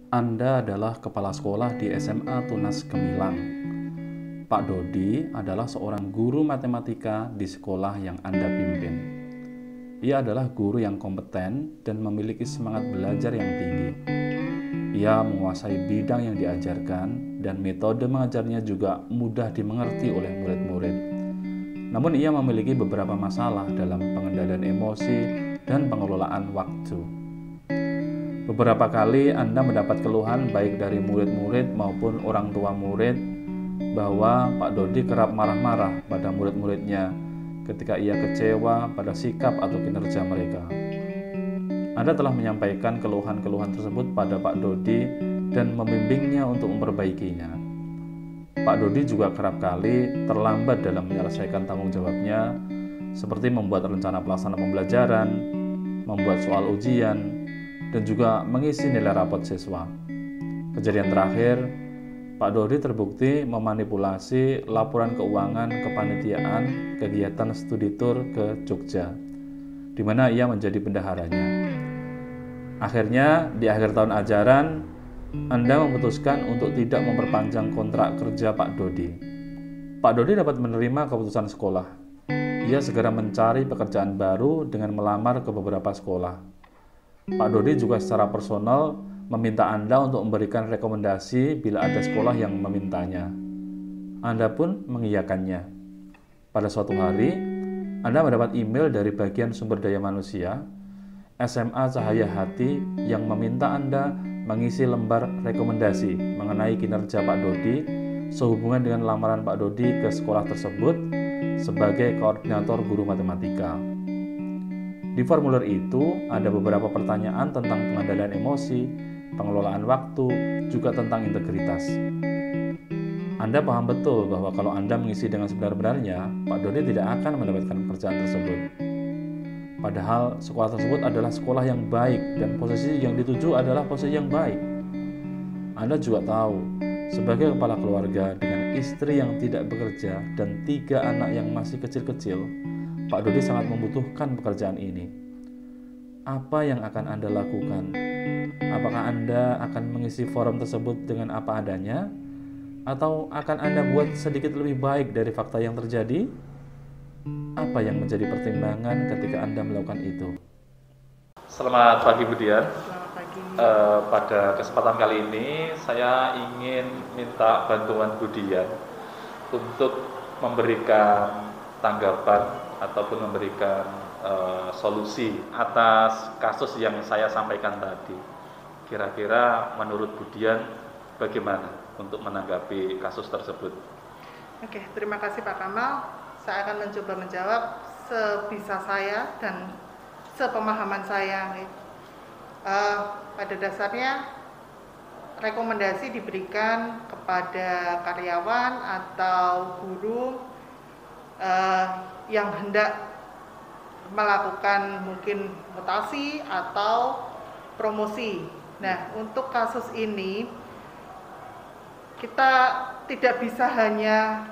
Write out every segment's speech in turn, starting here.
Anda adalah kepala sekolah di SMA Tunas Gemilang. Pak Dodi adalah seorang guru matematika di sekolah yang Anda pimpin. Ia adalah guru yang kompeten dan memiliki semangat belajar yang tinggi. Ia menguasai bidang yang diajarkan dan metode mengajarnya juga mudah dimengerti oleh murid-murid. Namun ia memiliki beberapa masalah dalam pengendalian emosi dan pengelolaan waktu. Beberapa kali Anda mendapat keluhan baik dari murid-murid maupun orang tua murid bahwa Pak Dodi kerap marah-marah pada murid-muridnya ketika ia kecewa pada sikap atau kinerja mereka. Anda telah menyampaikan keluhan-keluhan tersebut pada Pak Dodi dan membimbingnya untuk memperbaikinya. Pak Dodi juga kerap kali terlambat dalam menyelesaikan tanggung jawabnya, seperti membuat rencana pelaksana pembelajaran, membuat soal ujian, dan juga mengisi nilai rapot siswa. Kejadian terakhir, Pak Dodi terbukti memanipulasi laporan keuangan kepanitiaan kegiatan studi tour ke Jogja, di mana ia menjadi bendaharanya. Akhirnya, di akhir tahun ajaran, Anda memutuskan untuk tidak memperpanjang kontrak kerja Pak Dodi. Pak Dodi dapat menerima keputusan sekolah. Ia segera mencari pekerjaan baru dengan melamar ke beberapa sekolah. Pak Dodi juga secara personal meminta Anda untuk memberikan rekomendasi bila ada sekolah yang memintanya. Anda pun mengiyakannya. Pada suatu hari, Anda mendapat email dari bagian sumber daya manusia SMA Cahaya Hati yang meminta Anda mengisi lembar rekomendasi mengenai kinerja Pak Dodi sehubungan dengan lamaran Pak Dodi ke sekolah tersebut sebagai koordinator guru matematika. Di formulir itu ada beberapa pertanyaan tentang pengendalian emosi, pengelolaan waktu, juga tentang integritas. Anda paham betul bahwa kalau Anda mengisi dengan sebenar-benarnya, Pak Dodi tidak akan mendapatkan pekerjaan tersebut. Padahal sekolah tersebut adalah sekolah yang baik dan posisi yang dituju adalah posisi yang baik. Anda juga tahu, sebagai kepala keluarga dengan istri yang tidak bekerja dan 3 anak yang masih kecil-kecil, Pak Dodi sangat membutuhkan pekerjaan ini. Apa yang akan Anda lakukan? Apakah Anda akan mengisi forum tersebut dengan apa adanya? Atau akan Anda buat sedikit lebih baik dari fakta yang terjadi? Apa yang menjadi pertimbangan ketika Anda melakukan itu? Selamat pagi Budian. Selamat pagi. Pada kesempatan kali ini saya ingin minta bantuan Budian untuk memberikan tanggapan ataupun memberikan solusi atas kasus yang saya sampaikan tadi. Kira-kira menurut Budian bagaimana untuk menanggapi kasus tersebut? Oke, terima kasih Pak Kamal. Saya akan mencoba menjawab sebisa saya dan sepemahaman saya. Pada dasarnya rekomendasi diberikan kepada karyawan atau guru yang hendak melakukan mungkin mutasi atau promosi. Nah, untuk kasus ini kita tidak bisa hanya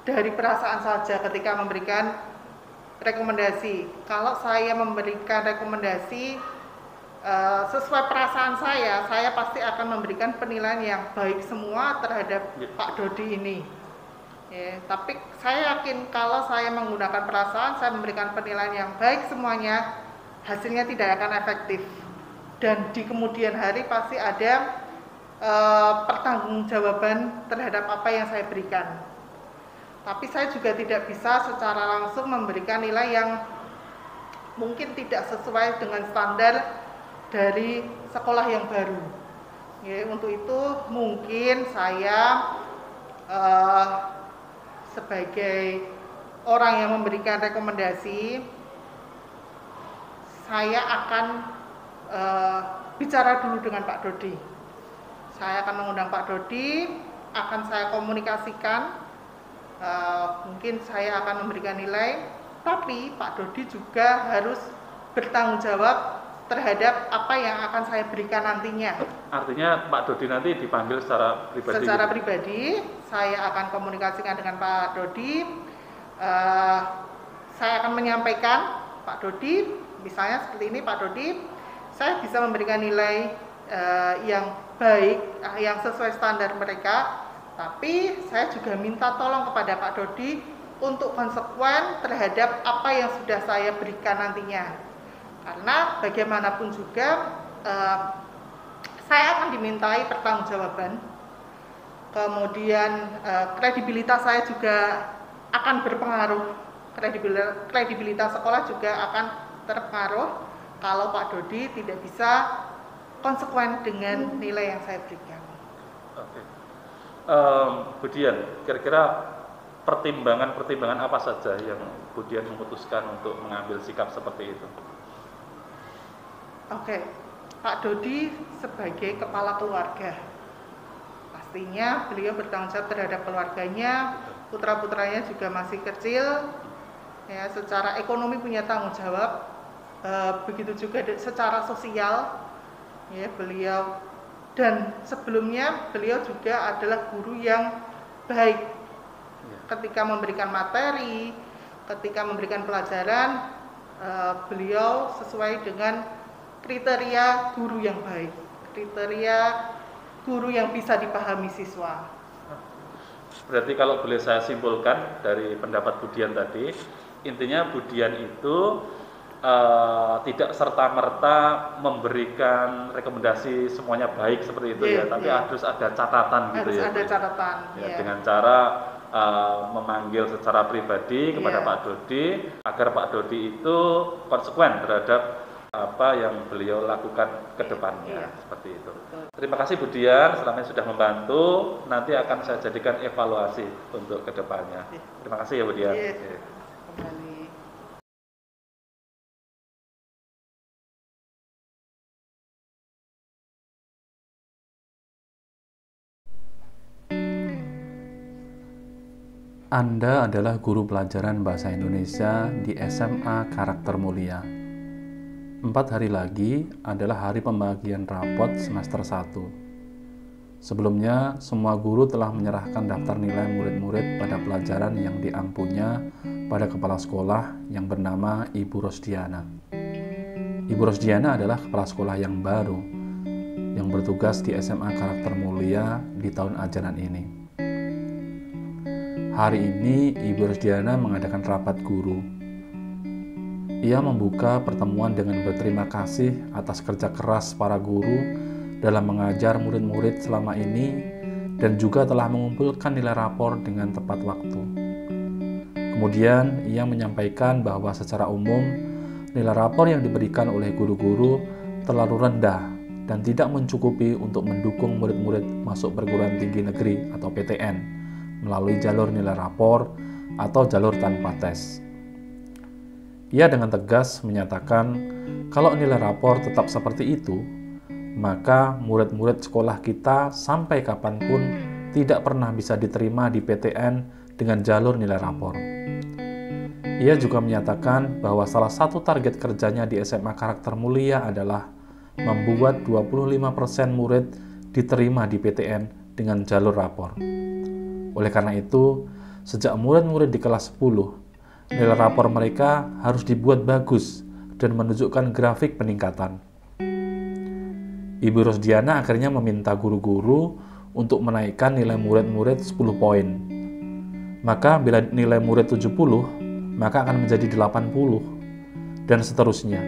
dari perasaan saja ketika memberikan rekomendasi. Kalau saya memberikan rekomendasi sesuai perasaan saya pasti akan memberikan penilaian yang baik semua terhadap Pak Dodi ini. Ya, tapi saya yakin kalau saya menggunakan perasaan, saya memberikan penilaian yang baik semuanya, hasilnya tidak akan efektif. Dan di kemudian hari pasti ada pertanggungjawaban terhadap apa yang saya berikan. Tapi saya juga tidak bisa secara langsung memberikan nilai yang mungkin tidak sesuai dengan standar dari sekolah yang baru. Ya, untuk itu mungkin saya sebagai orang yang memberikan rekomendasi, saya akan bicara dulu dengan Pak Dodi. Saya akan mengundang Pak Dodi, akan saya komunikasikan. Mungkin saya akan memberikan nilai, tapi Pak Dodi juga harus bertanggung jawab terhadap apa yang akan saya berikan nantinya. Artinya Pak Dodi nanti dipanggil secara pribadi? Secara pribadi, saya akan komunikasikan dengan Pak Dodi. Saya akan menyampaikan Pak Dodi, misalnya seperti ini, Pak Dodi, saya bisa memberikan nilai yang baik, yang sesuai standar mereka. Tapi saya juga minta tolong kepada Pak Dodi untuk konsekuen terhadap apa yang sudah saya berikan nantinya. Karena bagaimanapun juga saya akan dimintai pertanggungjawaban. Kemudian kredibilitas saya juga akan berpengaruh. Kredibilitas sekolah juga akan terpengaruh kalau Pak Dodi tidak bisa konsekuen dengan nilai yang saya berikan. Oke. Bu Dian, kira-kira pertimbangan apa saja yang Bu Dian memutuskan untuk mengambil sikap seperti itu? Oke, Pak Dodi sebagai kepala keluarga, pastinya beliau bertanggung jawab terhadap keluarganya, putra-putranya juga masih kecil, ya, secara ekonomi punya tanggung jawab, begitu juga secara sosial, ya, beliau. Dan sebelumnya beliau juga adalah guru yang baik ketika memberikan materi, ketika memberikan pelajaran, beliau sesuai dengan kriteria guru yang baik, kriteria guru yang bisa dipahami siswa. Berarti kalau boleh saya simpulkan dari pendapat Bu Dian tadi, intinya Bu Dian itu tidak serta-merta memberikan rekomendasi semuanya baik seperti itu, ya, tapi harus ada catatan gitu, ya. Harus ada catatan. Ya, dengan cara memanggil secara pribadi kepada Pak Dodi agar Pak Dodi itu konsekuen terhadap apa yang beliau lakukan ke depannya, seperti itu. Terima kasih Bu Dian, selama ini sudah membantu. Nanti akan saya jadikan evaluasi untuk ke depannya. Terima kasih ya Bu Dian. Kembali. Anda adalah guru pelajaran Bahasa Indonesia di SMA Karakter Mulia. 4 hari lagi adalah hari pembagian rapot semester 1. Sebelumnya, semua guru telah menyerahkan daftar nilai murid-murid pada pelajaran yang diampunya pada kepala sekolah yang bernama Ibu Rosdiana. Ibu Rosdiana adalah kepala sekolah yang baru yang bertugas di SMA Karakter Mulia di tahun ajaran ini. Hari ini Ibu Rosdiana mengadakan rapat guru. Ia membuka pertemuan dengan berterima kasih atas kerja keras para guru dalam mengajar murid-murid selama ini dan juga telah mengumpulkan nilai rapor dengan tepat waktu. Kemudian ia menyampaikan bahwa secara umum nilai rapor yang diberikan oleh guru-guru terlalu rendah dan tidak mencukupi untuk mendukung murid-murid masuk perguruan tinggi negeri atau PTN melalui jalur nilai rapor atau jalur tanpa tes. Ia dengan tegas menyatakan kalau nilai rapor tetap seperti itu, maka murid-murid sekolah kita sampai kapanpun tidak pernah bisa diterima di PTN dengan jalur nilai rapor. Ia juga menyatakan bahwa salah satu target kerjanya di SMA Karakter Mulia adalah membuat 25% murid diterima di PTN dengan jalur rapor. Oleh karena itu, sejak murid-murid di kelas 10, nilai rapor mereka harus dibuat bagus dan menunjukkan grafik peningkatan. Ibu Rosdiana akhirnya meminta guru-guru untuk menaikkan nilai murid-murid 10 poin. Maka bila nilai murid 70, maka akan menjadi 80, dan seterusnya,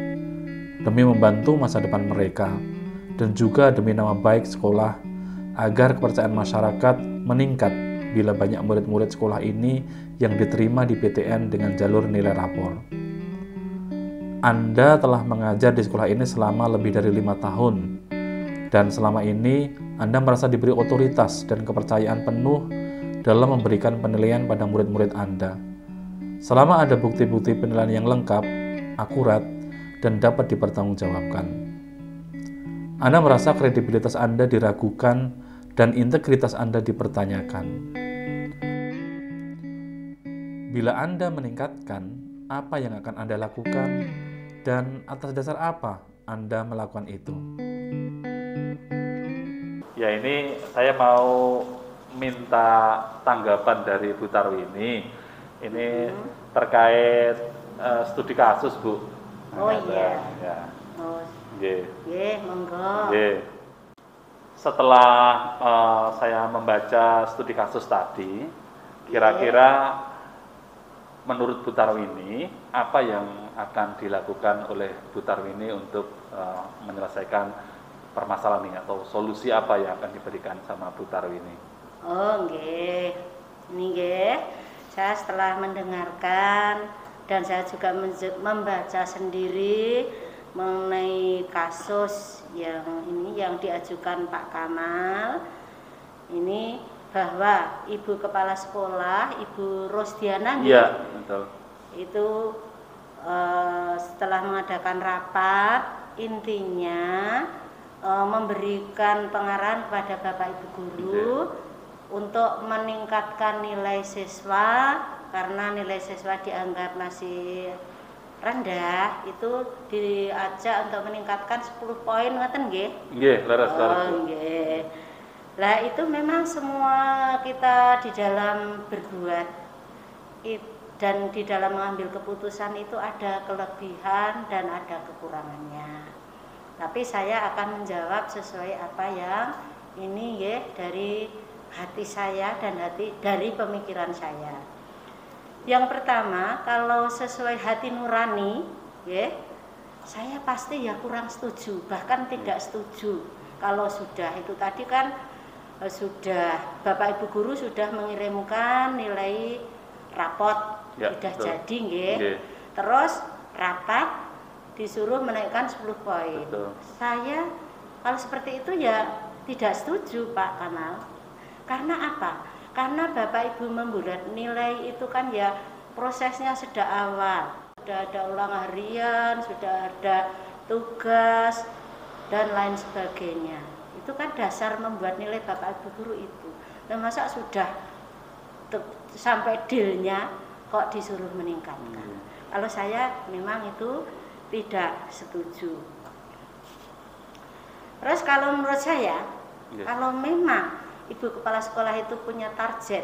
demi membantu masa depan mereka, dan juga demi nama baik sekolah, agar kepercayaan masyarakat meningkat bila banyak murid-murid sekolah ini yang diterima di PTN dengan jalur nilai rapor. Anda telah mengajar di sekolah ini selama lebih dari 5 tahun, dan selama ini Anda merasa diberi otoritas dan kepercayaan penuh dalam memberikan penilaian pada murid-murid Anda. Selama ada bukti-bukti penilaian yang lengkap, akurat, dan dapat dipertanggungjawabkan. Anda merasa kredibilitas Anda diragukan dan integritas Anda dipertanyakan. Bila Anda meningkatkan, apa yang akan Anda lakukan dan atas dasar apa Anda melakukan itu? Ya, ini saya mau minta tanggapan dari Bu Tarwini. Ini terkait studi kasus, Bu. Oh iya. Ya. Oh, Nggih. nggih, monggo. Nggih. Setelah saya membaca studi kasus tadi, kira-kira menurut Bu Tarwini, apa yang akan dilakukan oleh Bu Tarwini untuk menyelesaikan permasalahan ini, atau solusi apa yang akan diberikan sama Bu Tarwini? Oh, nggih. Ini nggih. Saya setelah mendengarkan dan saya juga membaca sendiri mengenai kasus yang diajukan Pak Kamal ini, bahwa Ibu Kepala Sekolah, Ibu Rosdiana, iya, betul, itu setelah mengadakan rapat, intinya memberikan pengarahan kepada Bapak Ibu guru untuk meningkatkan nilai siswa, karena nilai siswa dianggap masih rendah, itu diajak untuk meningkatkan 10 poin, ngoten nggih? Nggih, leres. Nggih. Lah itu memang semua kita di dalam berbuat dan di dalam mengambil keputusan itu ada kelebihan dan ada kekurangannya. Tapi saya akan menjawab sesuai apa yang ini ya, dari hati saya dan dari pemikiran saya. Yang pertama, kalau sesuai hati nurani, ya, saya pasti ya kurang setuju, bahkan tidak setuju. Kalau sudah itu tadi kan sudah Bapak Ibu guru sudah mengirimkan nilai rapot, ya, sudah betul. Jadi nggih. Terus rapat disuruh menaikkan 10 poin. Betul. Saya kalau seperti itu ya tidak setuju, Pak Kamal. Karena apa? Karena Bapak Ibu membuat nilai itu kan ya prosesnya sejak awal. Sudah ada ulang harian, sudah ada tugas dan lain sebagainya. Itu kan dasar membuat nilai Bapak Ibu guru itu. Nah, masa sudah sampai dealnya kok disuruh meningkatkan? Kalau saya memang itu tidak setuju. Terus kalau menurut saya, kalau memang Ibu Kepala Sekolah itu punya target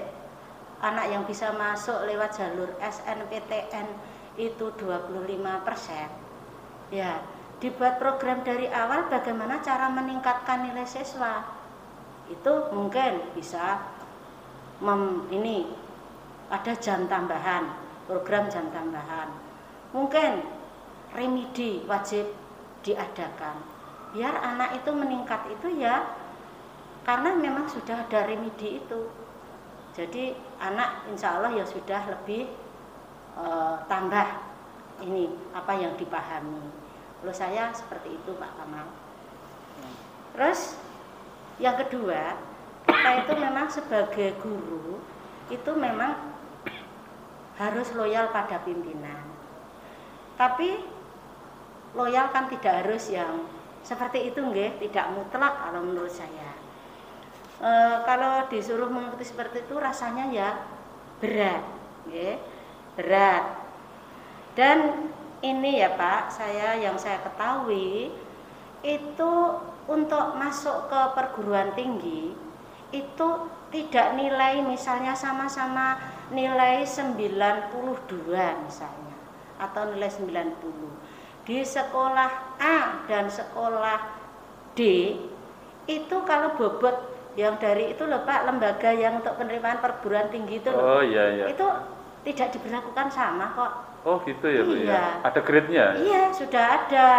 anak yang bisa masuk lewat jalur SNPTN itu 25%, ya dibuat program dari awal bagaimana cara meningkatkan nilai siswa. Itu mungkin bisa ini ada jam tambahan, program jam tambahan. Mungkin remedi wajib diadakan biar anak itu meningkat itu ya, karena memang sudah ada remedi itu. Jadi anak insya Allah ya sudah lebih tambah ini apa yang dipahami. Kalau saya seperti itu, Pak Kamal. Terus yang kedua, kita itu memang sebagai guru itu memang harus loyal pada pimpinan. Tapi loyal kan tidak harus yang seperti itu, nggih, tidak mutlak kalau menurut saya. Kalau disuruh mengikuti seperti itu rasanya ya berat, nggih, berat. Dan ini ya Pak, yang saya ketahui itu untuk masuk ke perguruan tinggi itu tidak nilai misalnya sama-sama nilai 92 misalnya atau nilai 90. Di sekolah A dan sekolah D itu kalau bobot yang dari itu loh Pak, lembaga yang untuk penerimaan perguruan tinggi itu loh. Oh iya. Itu tidak diberlakukan sama kok. Oh gitu ya Bu. Iya. Ya? Ada grade-nya? Iya, sudah ada.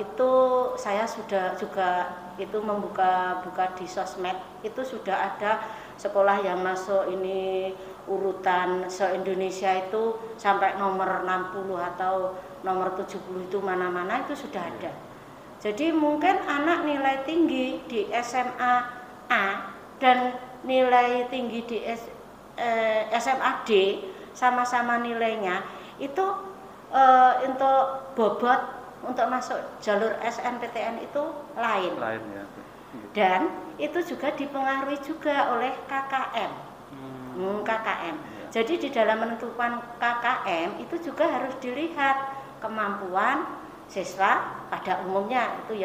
Itu saya sudah juga itu buka di sosmed, itu sudah ada sekolah yang masuk ini urutan se-Indonesia itu sampai nomor 60 atau nomor 70 itu mana-mana itu sudah ada. Jadi mungkin anak nilai tinggi di SMA A dan nilai tinggi di SMA D sama-sama nilainya itu untuk bobot untuk masuk jalur SNPTN itu lain Ya. dan itu juga dipengaruhi juga oleh KKM. KKM. Jadi di dalam menentukan KKM itu juga harus dilihat kemampuan siswa pada umumnya itu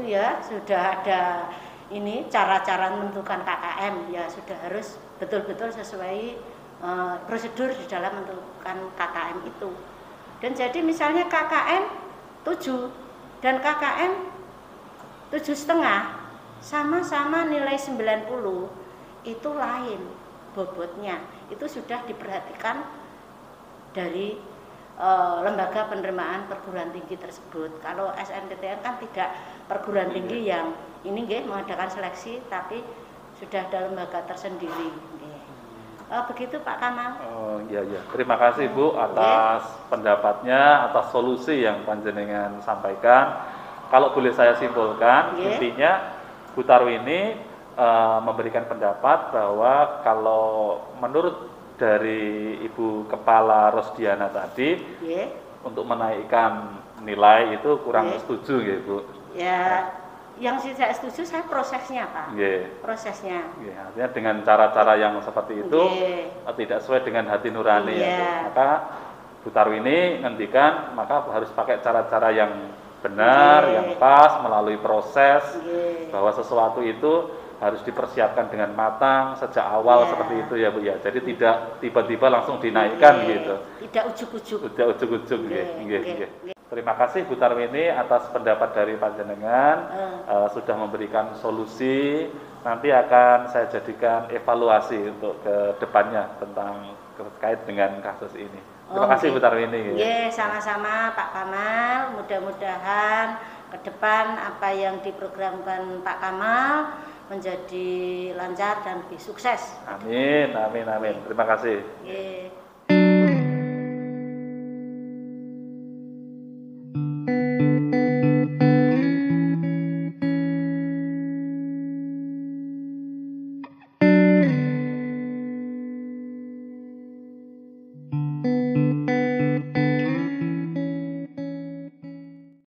ya sudah ada ini cara-cara menentukan KKM ya sudah harus betul-betul sesuai prosedur di dalam menentukan KKM itu. Dan jadi misalnya KKM 7 dan KKM 7,5 sama-sama nilai 90 itu lain bobotnya. Itu sudah diperhatikan dari lembaga penerimaan perguruan tinggi tersebut. Kalau SNPTN kan tidak perguruan tinggi yang ini nggih mengadakan seleksi, tapi sudah ada lembaga tersendiri. Begitu Pak Kamal. Oh iya iya. Terima kasih Bu atas pendapatnya, atas solusi yang panjenengan sampaikan. Kalau boleh saya simpulkan, intinya Bu Tarwini memberikan pendapat bahwa kalau menurut dari Ibu Kepala Rosdiana tadi, untuk menaikkan nilai itu kurang setuju ya Bu? Ya, yang saya setuju saya prosesnya Pak. Prosesnya. Artinya dengan cara-cara yang seperti itu tidak sesuai dengan hati nurani ya Bu. Maka Bu Tarwini ngendikan maka harus pakai cara-cara yang benar, yang pas, melalui proses, bahwa sesuatu itu harus dipersiapkan dengan matang sejak awal seperti itu ya Bu ya. Jadi tidak tiba-tiba langsung dinaikkan gitu. Tidak ujuk-ujuk. Tidak ujuk-ujuk Terima kasih Bu Tarwini atas pendapat dari panjenengan, sudah memberikan solusi. Nanti akan saya jadikan evaluasi untuk ke depannya tentang terkait dengan kasus ini. Terima kasih Bu Tarwini. Sama-sama Pak Kamal. Mudah-mudahan ke depan apa yang diprogramkan Pak Kamal menjadi lancar dan lebih sukses. Amin, amin, amin. Terima kasih.